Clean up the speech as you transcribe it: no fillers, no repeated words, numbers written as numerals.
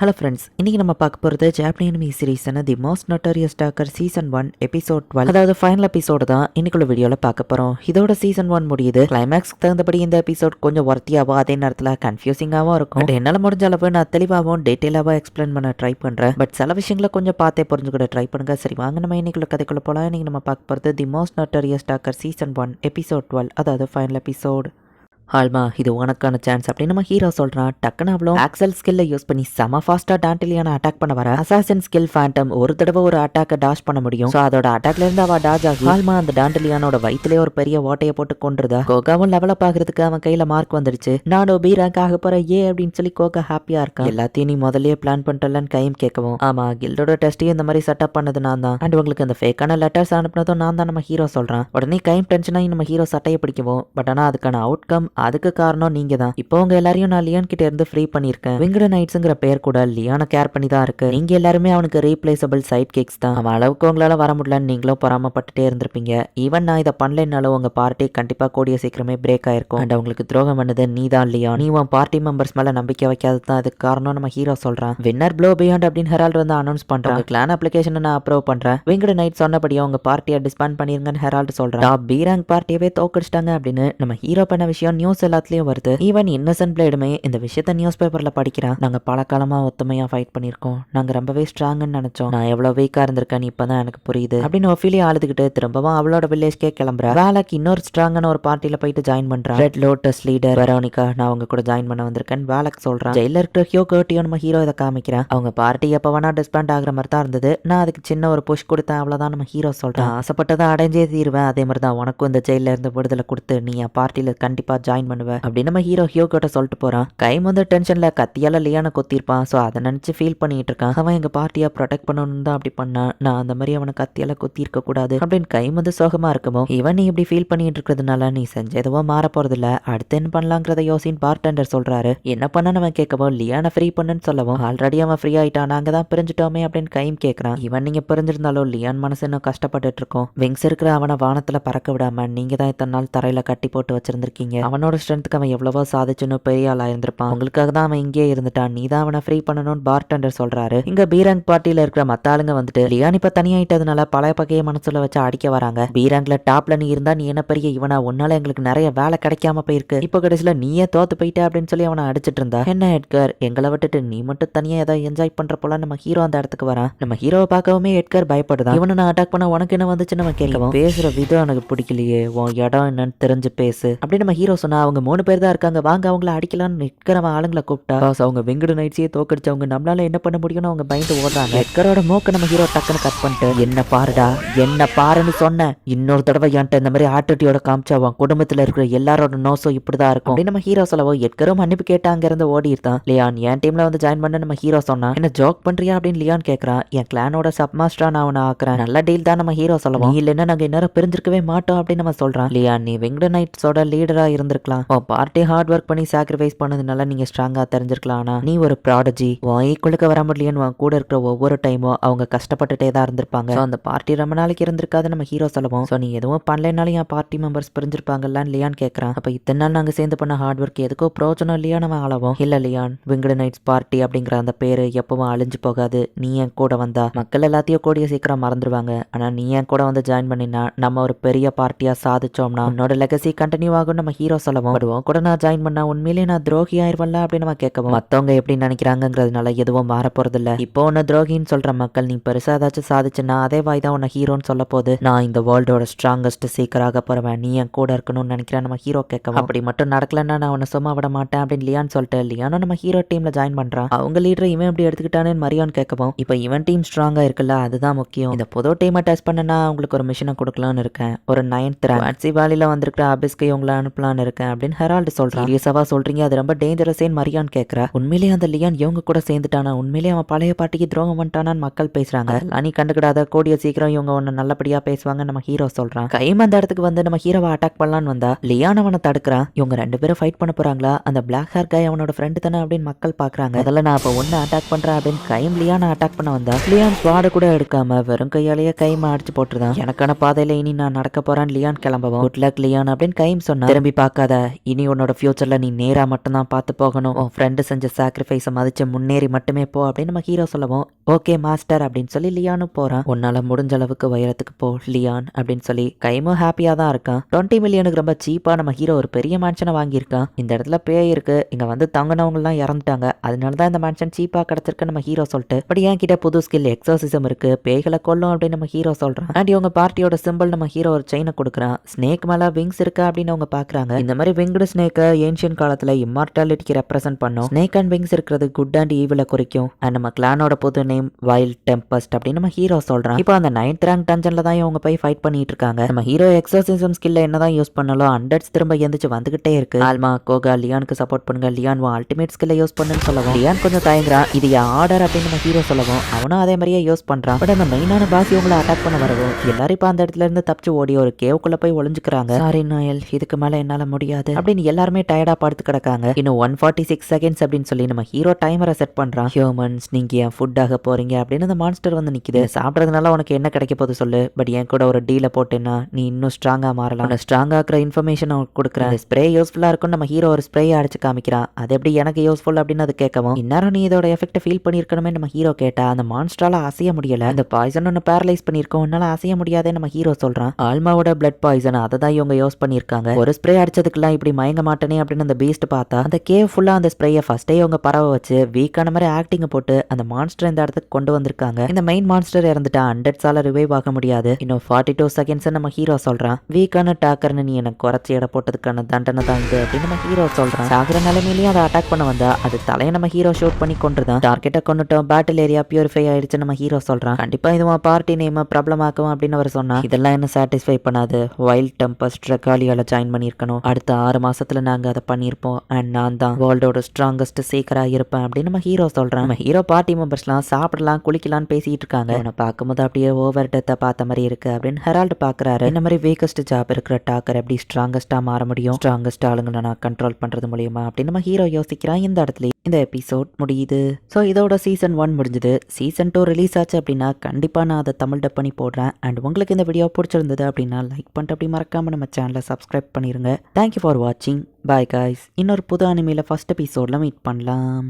Hello friends, இன்னைக்கு நம்ம பார்க்க போகிறது ஜாப்பனீஸ் அனிமி சீரிஸான the most notorious stalker season 1 episode 12, அதாவது ஃபைனல் எபிசோடு தான் இன்னைக்குள்ள வீடியோவில் பார்க்க போகிறோம். இதோட சீசன் 1 முடியுது. கிளைமேக்ஸ்க்கு தகுந்தபடி இந்த எபிசோட் கொஞ்சம் ஒர்த்தியாகவும் அதே நேரத்தில் கன்ஃபியூசிங்காகவும் இருக்கும். பட் என்னால் முடிஞ்ச அளவு நான் தெளிவாகவும் டீட்டெயிலாகவும் எக்ஸ்பிளைன் பண்ண ட்ரை பண்ணுறேன். பட் சில விஷயங்களை கொஞ்சம் பார்த்தே புரிஞ்சுக்கிட ட்ரை பண்ணுங்க. சரி வாங்க நம்ம இன்னைக்குள்ள கதைக்குள்ள போகலாம். இன்னைக்கு நம்ம பார்க்க போகிறது தி most notorious stalker season 1 episode 12, அதாவது ஃபைனல் எபிசோட். ஆல்மா, இது உனக்கான சான்ஸ் அப்படின்னு நம்ம ஹீரோ சொல்றான். டக்குன்னு அவ்வளோ ஆக்சல் ஸ்கில்லை யூஸ் பண்ணி செம ஃபாஸ்டா டான்டிலியான அட்டாக் பண்ண வர அசாசின் ஸ்கில் ஃபேண்டம் ஒரு தடவை ஒரு அட்டாக்கை டாஷ் பண்ண முடியும். ஸோ அதோட அட்டாக்ல இருந்து அவ டாஜ் ஆகி ஆல்மா அந்த டான்டிலியானோட வயிற்றுலேயே ஒரு பெரிய ஓட்டையை போட்டு கொண்டுருதா. கோகாவும் லெவலப் ஆகிறதுக்கு அவன் கையில மார்க் வந்துடுச்சு. நானும் பி ரேங்க் ஆக போற ஏ அப்படின்னு சொல்லி கோகா ஹாப்பியா இருக்கான். எல்லாத்தையும் நீ முதல்லயே பிளான் பண்ணிட்டலன்னு கையும் கேட்கவும், ஆமா கில்டோட டெஸ்டையும் இந்த மாதிரி செட்டப் பண்ணது நான் தான், அண்ட் உங்களுக்கு அந்த ஃபேக்கான லெட்டர்ஸ் அனுப்புனதும் நான் தான் நம்ம ஹீரோ சொல்றான். உடனே கைம் டென்ஷனாகி நம்ம ஹீரோ சட்டையை பிடிக்கவும், பட் ஆனால் அதுக்கான அவுட்கம் அதுக்கு காரணம் நீங்க தான். இப்போ உங்க எல்லாரையும் நான் லியான் கிட்ட இருந்து ஃப்ரீ பண்ணிருக்கேன். விங்கடு நைட்ஸ்ங்கிற பேர் கூட லியானை கேர் பண்ணி தான் இருக்கு. நீங்க எல்லாருமே அவனுக்கு ரீப்ளேசபிள் சைட் கிக்ஸ் தான். அவன் அளவுக்கு உங்களால வர முடியலன்னு நீங்களும் பொறாமப்பட்டுட்டே இருந்திருப்பீங்க. ஈவன் நான் இதை பண்ணலைன்னாலும் உங்க பார்ட்டி கண்டிப்பா கூடிய சீக்கிரமே பிரேக் ஆயிருக்கும். அண்ட் அவங்களுக்கு துரோகம் பண்ணது நீ தான் லியான். நீ உன் பார்ட்டி மெம்பர்ஸ் மேல நம்பிக்கை வைக்காதது தான் அதுக்கு காரணம் நம்ம ஹீரோ சொல்றான். வின்னர் ப்ளோ பியாண்ட் அப்படின்னு ஹெரால்ட் வந்து அனௌன்ஸ் பண்றான். கிளான் அப்ளிகேஷனை நான் அப்ரூவ் பண்றேன். விங்கடு நைட் சொன்னபடியே உங்க பார்ட்டியை டிஸ்பேண்ட் பண்ணிருங்கன்னு ஹெரால்ட் சொல்றான். டாப் பி ரேங்க் பார்ட்டியவே தோக்கடிச்சிட்டாங்க அப்படின்னு நம்ம ஹீரோ பண்ண விஷயம் நியூஸ் எல்லாத்துலயும் வருது. ஈவன் இன்னசென்ட் பிளேடுமே இந்த விஷயத்த நியூஸ் பேப்பர்ல படிக்கிறான். நாங்க பல காலமா ஒத்துமையா ஃபைட் பண்ணிருக்கோம். நாங்க ரொம்பவே ஸ்ட்ராங்னு நினைச்சோம். நான் எவ்வளவு வீக்கா இருந்திருக்கேன்னு இப்பதான் எனக்கு புரியுது அப்படின்னு ஒஃபிலியா அழுதுகிட்டு திரும்பவும் அவளோட வில்லேஜ்கே கிளம்புறா. வேலைக்கு இன்னொரு ஸ்ட்ராங்கான ஒரு பார்ட்டியில போயிட்டு ஜாயின் பண்றான். ரெட் லோட்டஸ் லீடர் வெரோனிகா நான் அவங்க கூட ஜாயின் பண்ண வந்திருக்கேன் வேலைக்கு சொல்றான். ஜெயில இருக்கிற ஹியோகோட்டியோ நம்ம ஹீரோ இதை காமிக்கிறான். அவங்க பார்ட்டி எப்ப வேணா டிஸ்பேண்ட் ஆகிற மாதிரி தான் இருந்தது. நான் அதுக்கு சின்ன ஒரு புஷ் கொடுத்தேன் அவ்வளவுதான் நம்ம ஹீரோ சொல்றான். ஆசைப்பட்டதை அடைஞ்சே தீருவேன். அதே மாதிரி தான் உனக்கும் இந்த ஜெயில இருந்து விடுதலை கொடுத்து நீ என் பார்ட்டியில கண்டிப்பா ஜாயின் பண்ணுவேன் அப்படின்னு நம்ம ஹீரோ ஹியோகோட்ட சொல்லிட்டு போறான். கைம் வந்து டென்ஷன்ல கத்தியால லியானை கொத்திருப்பான். ஸோ அதை நினைச்சு ஃபீல் பண்ணிட்டு இருக்கான். அவன் எங்க பார்ட்டியா ப்ரொடெக்ட் பண்ணணும் தான் அப்படி பண்ணான். நான் அந்த மாதிரி அவனை கத்தியால கொத்தி இருக்க கூடாது அப்படின்னு கைம் வந்து சோகமா இருக்குமோ, இவன் நீ இப்படி ஃபீல் பண்ணிட்டு இருக்கிறதுனால நீ செஞ்ச எதுவும் மாற போறது இல்ல, அடுத்து என்ன பண்ணலாங்கிறத யோசின்னு பார்டெண்டர் சொல்றாரு. என்ன பண்ண அவன் கேட்கவும் லியானை ஃப்ரீ பண்ணுன்னு சொல்லவும், ஆல்ரெடி அவன் ஃப்ரீ ஆயிட்டான், நாங்க தான் பிரிஞ்சுட்டோமே அப்படின்னு கைம் கேட்கறான். இவன் நீங்க பிரிஞ்சிருந்தாலும் லியான் மனசு இன்னும் கஷ்டப்பட்டு இருக்கும். விங்ஸ் இருக்கிற அவனை வானத்துல பறக்க விடாம நீங்க தான் இத்தனை நாள் தரையில கட்டி போட்டு வச்சிருந்திருக்கீங்க. அவனோட ஸ்ட்ரென்த்துக்கு அவன் எவ்வளவோ சாதிச்சுன்னு பெரிய ஆளா இருந்திருப்பான். உங்களுக்காக தான் அவன் இங்கே இருந்துட்டான். நீ தான் அவனை ஃப்ரீ பண்ணணும்னு பார்டெண்டர் சொல்றாரு. இங்க பீரங்க் பார்ட்டியில இருக்கிற மத்த ஆளுங்க வந்துட்டு லியான் இப்ப தனியாயிட்டதுனால பழைய பகையை மனசுல வச்சு அடிக்க வராங்க. பீரங்க்ல டாப்ல நீ இருந்தா நீ என்ன பெரிய இவனா, உன்னால எங்களுக்கு நிறைய வேலை கிடைக்காம போயிருக்கு. இப்போ கடைசியில நீயே தோத்து போயிட்ட அப்படின்னு சொல்லி அவனை அடிச்சிட்டு இருந்தா. என்ன எட்கர் எங்களை விட்டுட்டு நீ மட்டும் தனியா ஏதாவது என்ஜாய் பண்ற போல நம்ம ஹீரோ அந்த இடத்துக்கு வரான். நம்ம ஹீரோவை பார்க்கவுமே எட்கர் பயப்படுதான். இவனை நான் அட்டாக் பண்ண உனக்கு என்ன வந்துச்சு நம்ம கேட்கவும், பேசுற விதம் எனக்கு பிடிக்கலையே, உன் இடம் என்னன்னு தெரிஞ்சு பேசு அப்படின்னு நம்ம ஹீரோ சொன்னா. அவங்க 3 பேர் தான் இருக்காங்க, வாங்க அவங்கள அடிக்கலாம்னு எட்கர் அவன் ஆளுங்களை கூப்பிட்டா. அவங்க விங்கடு நைட்ஸையே தோக்கடிச்சவங்க நம்மளால என்ன பண்ண முடியும்னு அவங்க பயந்து ஓடுறாங்க. எட்கரோட மூக்க நம்ம ஹீரோ டக்குன்னு கட் பண்ணிட்டு, என்ன பாருடா என்ன பாருன்னு சொன்ன, இன்னொரு தடவை என்கிட்ட இந்த மாதிரி ஆட்டிடியூட காமிச்சா அவன் குடும்பத்துல இருக்கிற எல்லாரோட நோசம் இப்படிதான் இருக்கும் அப்படின்னு நம்ம ஹீரோ சொல்லவோ, எட்கரும் மன்னிப்பு கேட்டு அங்க இருந்து ஓடி இருந்தான். லியான் என் டீம்ல வந்து ஜாயின் பண்ண நம்ம ஹீரோ சொன்னா. என்ன ஜோக் பண்றியா அப்படின்னு லியான் கேட்கறான். என் கிளானோட சப் மாஸ்டரா நான் அவனை ஆக்குறேன், நல்ல டீல் தான் நம்ம ஹீரோ சொல்லவும், நீ இல்லைன்னா நாங்க இன்னும் பிரிஞ்சிருக்கவே மாட்டோம் அப்படின்னு நம்ம சொல்றான். லியான் நீ விங்கடு நைட்ஸோட லீடரா இருந்திருக்கலாம், பார்ட்டி ஹார்ட் ஒர்க் பண்ணி சாக்ரிஃபைஸ் பண்ணதுனால நீங்க ஸ்ட்ராங்கா தெரிஞ்சிருக்கலாம். ஆனா நீ ஒரு ப்ராடஜி, ஈக்குவலுக்கு வர முடியலன்னு உன் கூட இருக்கிற ஒவ்வொரு டைமும் அவங்க கஷ்டப்பட்டுட்டே தான் இருந்திருப்பாங்க. அந்த பார்ட்டி ரொம்ப நாளைக்கு இருந்திருக்காது நம்ம ஹீரோ சொல்லுவோம். ஸோ நீ எதுவும் பண்ணலைனாலும் என் பார்ட்டி மெம்பர்ஸ் பிரிஞ்சிருப்பாங்கல்லான்னு லியான் கேட்கறான். அப்ப இத்தனை நாள் நாங்க சேர்ந்து பண்ண ஹார்ட் ஒர்க் எதுக்கோ பிரோஜனம் இல்லையா நம்ம அளவும். இல்ல லியான், விங்கடு நைட்ஸ் பார்ட்டி அப்படிங்கிற அந்த பேரு எப்பவும் அழிஞ்சு போகாது. நீ என் கூட வந்தா மக்கள் எல்லாத்தையும் கூடிய சீக்கிரம் மறந்துடுவாங்க. ஆனா நீ என் கூட வந்து ஜாயின் பண்ணினா நம்ம ஒரு பெரிய பார்ட்டியா சாதிச்சோம்னா உன்னோட லெகசி கண்டினியூ ஆகும் நம்ம ஹீரோ சொல்லவும். கூட நான் ஜாயின் பண்ணா உண்மையிலேயே நான் துரோகி ஆயிருவல்ல அப்படின்னு நம்ம கேட்கவும், மத்தவங்க எப்படி நினைக்கிறாங்கிறதுனால எதுவும் மாற போறது இல்ல. இப்போ உன்ன துரோகின்னு சொல்ற மக்கள் நீ பெருசா ஏதாச்சும் சாதிச்சுன்னா அதே வாய் தான் உன்ன ஹீரோன்னு சொல்ல போது. நான் இந்த வேர்ல்டோட ஸ்ட்ராங்கஸ்ட் சீக்கராக போறவன், நீ என் கூட இருக்கணும்னு நினைக்கிறேன் நம்ம ஹீரோ கேட்கவும். அப்படி மட்டும் நடக்கலன்னா நான் உன்னை சும்மா விட மாட்டேன் அப்படின்னு லியான் சொல்லிட்டு லியானும் நம்ம ஹீரோ டீம்ல ஜாயின் பண்றான். அவங்க லீடர் இவன் எப்படி எடுத்துக்கிட்டானு மரியான் கேட்கவும், இப்போ இவன் டீம் ஸ்ட்ராங்கா இருக்குல்ல அதுதான் முக்கியம். இந்த புது டீமை டெஸ்ட் பண்ணனா உங்களுக்கு ஒரு மிஷனை கொடுக்கலான்னு இருக்கேன். ஒரு 9th ரேங்க் வேலில வந்திருக்கிற அபிஸ்கை உங்களை அனுப்பலான்னு இருக்கேன் அப்படின்னு ஹெரால்டு சொல்றான். சீரியஸாவா சொல்றீங்க, அது ரொம்ப டேஞ்சரஸேன்னு மரியான் கேட்கற. உண்மையிலேயே அந்த லியான் இவங்க கூட சேர்ந்துட்டானா, உண்மையிலேயே அவன் பழைய பாட்டிக்கு துரோகம் பண்ணிட்டானான்னு மக்கள் பேசுறாங்க. நீ கண்டுக்கிடாத, கூடிய சீக்கிரம் இவங்க ஒன்னு நல்லபடியா பேசுவாங்க நம்ம ஹீரோ சொல்றான். கைம் அந்த இடத்துக்கு வந்து நம்ம ஹீரோவை அட்டாக் பண்ணலான்னு வந்தா லியான் அவனை தடுக்கிறான். இவங்க 2 பேரும் ஃபைட் பண்ண போறாங்களா, அந்த பிளாக் ஹேர் கை அவனோட ஃப்ரெண்டு தானே அப்படின்னு மக்கள் பாக்குறாங்க. அதெல்லாம் நான் இப்ப ஒன்னு அட்டாக் பண்றேன் அப்படின்னு கைம் லியானை அட்டாக் பண்ண வந்தா லியான் ஸ்வாட கூட எடுக்காம வெறும் கையாலேயே கைமா அடிச்சு போட்டுருதான். எனக்கான பாதையில இனி நான் நடக்க போறேன் லியான் கிளம்பவும். குட் லக் லியான் அப்படின்னு கைம் சொன்னா. திரும்பி பார்க்காத, இருக்காத, இனி உன்னோட ஃபியூச்சர்ல நீ நேரா மட்டும்தான் பார்த்து போகணும், உன் ஃப்ரெண்டு செஞ்ச சாக்ரிஃபைஸை மதிச்சு முன்னேறி மட்டுமே போ அப்படின்னு நம்ம ஹீரோ சொல்லவும் ஓகே மாஸ்டர் அப்படின்னு சொல்லி லியானும் போறான். உன்னால முடிஞ்ச அளவுக்கு உயரத்துக்கு போ லியான் அப்படின்னு சொல்லி கைமும் ஹாப்பியா தான் இருக்கான். 20 மில்லியனுக்கு ரொம்ப சீப்பா நம்ம ஹீரோ ஒரு பெரிய மேன்ஷனை வாங்கியிருக்கான். இந்த இடத்துல பேய் இருக்கு, இங்க வந்து தங்கினவங்க எல்லாம் இறந்துட்டாங்க, அதனாலதான் இந்த மேன்ஷன் சீப்பா கிடைச்சிருக்கு நம்ம ஹீரோ சொல்லிட்டு, பட் என் கிட்ட புது ஸ்கில் எக்ஸோசிசம் இருக்கு, பேய்களை கொல்லும் அப்படின்னு நம்ம ஹீரோ சொல்றான். அண்ட் இவங்க பார்ட்டியோட சிம்பிள் நம்ம ஹீரோ ஒரு செயினை கொடுக்குறான். ஸ்னேக் மேல விங்ஸ் இருக்கா அப்படின்னு அவங்க பாக்குறாங்க. இந்த மாதிரி விங்டு ஸ்னேக்கை ஏன்ஷியன் காலத்துல இம்மார்டாலிட்டிக்கு ரெப்ரசென்ட் பண்ணும். ஸ்னேக் அண்ட் விங்ஸ் இருக்கிறது குட் அண்ட் ஈவில குறிக்கும். அண்ட் நம்ம கிளானோட புது நேம் வைல்ட் டெம்பஸ்ட் அப்படின்னு நம்ம ஹீரோ சொல்றான். இப்போ அந்த 9th ரேங்க் டஞ்சன்ல தான் இவங்க போய் ஃபைட் பண்ணிட்டு இருக்காங்க. நம்ம ஹீரோ எக்ஸோசிசம் ஸ்கில்ல என்னதான் யூஸ் பண்ணாலும் அண்டர்ஸ் திரும்ப எந்திரிச்சு வந்துகிட்டே இருக்கு. ஆல்மா கோகா லியானுக்கு சப்போர்ட் பண்ணுங்க, லியான் அல்டிமேட் ஸ்கில்ல யூஸ் பண்ணுன்னு சொல்லவும் லியான் கொஞ்சம் தயங்குறான். இது என் ஆர்டர் அப்படின்னு நம்ம ஹீரோ சொல்லவும் அவனும் அதே மாதிரியே யூஸ் பண்றான். பட் அந்த மெயினான பாஸ் இவங்களை அட்டாக் பண்ண வரவும் எல்லாரும் இப்போ அந்த இடத்துல இருந்து தப்பிச்சு ஓடி ஒரு கேவுக்குள்ள போய் ஒளிஞ்சுக்கிறாங்க. சாரி நாயல், இதுக்கு மேல என்னால முடியாது அப்படின்னு எல்லாருமே டயர்டா படுத்து கிடக்காங்க. இன்னும் 146 செகண்ட்ஸ் அப்படின்னு சொல்லி நம்ம ஹீரோ டைமரை செட் பண்றான். ஹியூமன்ஸ் நீங்க என் ஃபுட் ஆக போறீங்க அப்படின்னு அந்த மான்ஸ்டர் வந்து நிக்குது. சாப்பிட்றதுனால உனக்கு என்ன கிடைக்க போகுது சொல்லு, பட் என் கூட ஒரு டீல போட்டேன்னா நீ இன்னும் ஸ்ட்ராங்கா மாறலாம், ஸ்ட்ராங் ஆக்குற இன்ஃபர்மேஷன் அவனுக்கு கொடுக்குறேன். ஸ்ப்ரே யூஸ்ஃபுல்லா இருக்கும் நம்ம ஹீரோ ஒரு ஸ்ப்ரே அடிச்சு காமிக்கிறான். அது எப்படி எனக்கு யூஸ்ஃபுல் அப்படின்னு அது கேட்கவும் இந்நேரம் நீ இதோட எஃபெக்ட் ஃபீல் பண்ணிருக்கணுமே நம்ம ஹீரோ கேட்டா அந்த மான்ஸ்டரால அசைய முடியல, அந்த பாய்சன் ஒன்று பேரலைஸ் பண்ணிருக்கோம், உன்னால அசைய முடியாதே நம்ம ஹீரோ சொல்றான். ஆல்மாவோட பிளட் பாய்சன் அதை தான் இவங்க யூஸ் பண்ணிருக்காங்க. ஒரு ஸ்ப்ரே அடிச்சதுக்கெல்லாம் இப்படி மயங்க மாட்டேனே அப்படின்னு அந்த பீஸ்ட் பார்த்தா அந்த கேவ் ஃபுல்லா அந்த ஸ்ப்ரேயை ஃபர்ஸ்டே இவங்க பரவ வச்சு வீக்கான மாதிரி ஆக்டிங் போட்டு அந்த மான்ஸ்டர் இந்த இடத்துக்கு கொண்டு வந்திருக்காங்க. இந்த மெயின் மான்ஸ்டர் இறந்துட்டா 100 ரிவைவ் ஆக முடியாது. இன்னும் 42 செகண்ட்ஸ் நம்ம ஹீரோ சொல்றான். வீக்கான டாக்கர்னு நீ எனக்கு குறைச்சி எடை போட்டதுக்கான தண்டனை தான் இது அப்படின்னு நம்ம ஹீரோ சொல்றான். சாகிற நிலைமையிலேயே அதை அட்டாக் பண்ண வந்தா அது தலையை நம்ம ஹீரோ ஷூட் பண்ணி கொண்டுதான். டார்கெட்டை கொண்டுட்டோம், பேட்டில் ஏரியா பியூரிஃபை ஆயிடுச்சு நம்ம ஹீரோ சொல்றான். கண்டிப்பா இதுவா பார்ட்டி நேம் ப்ராப்ளம் ஆக்கும் அப்படின்னு அவர் சொன்னா. இதெல்லாம் என்ன சாட்டிஸ்ஃபை பண்ணாது, வைல்ட் டெம்பஸ்ட் ரெகாலியால ஜாயின் பண்ணியிருக்கணும், அடுத்த 6 மாசத்துல நாங்க அதை பண்ணியிருப்போம், அண்ட் நான் தான் வேர்ல்டோட ஸ்ட்ராங்கஸ்ட் சீக்கரா இருப்பேன் அப்படின்னு நம்ம ஹீரோ சொல்றான். நம்ம ஹீரோ பார்ட்டி மெம்பர்ஸ்லாம் சாப்பிடலாம் குளிக்கலாம்னு பேசிட்டு இருக்காங்க. அவனை பார்க்கும்போது அப்படியே ஓவர் டெத்தை பார்த்த மாதிரி இருக்கு அப்படின்னு ஹெரால்டு பாக்குறாரு. இந்த மாதிரி வீக்கஸ்ட் ஜாப் இருக்கிற டாக்கர் எப்படி ஸ்ட்ராங்கஸ்டா மாற முடியும், ஸ்ட்ராங்கஸ்ட் ஆளுங்களை நான் கண்ட்ரோல் பண்றது மூலியமா அப்படின்னு நம்ம ஹீரோ யோசிக்கிறான். இந்த இடத்துல இந்த எபிசோட் முடியுது. ஸோ இதோட சீசன் 1 முடிஞ்சுது. சீசன் 2 ரிலீஸ் ஆச்சு அப்படின்னா கண்டிப்பா நான் அதை தமிழ் டப் பண்ணி போடுறேன். அண்ட் உங்களுக்கு இந்த வீடியோ பிடிச்சிருந்தது அப்படின்னா லைக் பண்ணிட்டு அப்படி மறக்காம நம்ம சேனலை சப்ஸ்கிரைப் பண்ணிருங்க. தேங்க்யூ ஃபார் வாட்சிங். Bye guys. இன்னொரு புது அனிமையில ஃபர்ஸ்ட் எபிசோட்ல மீட் பண்ணலாம்.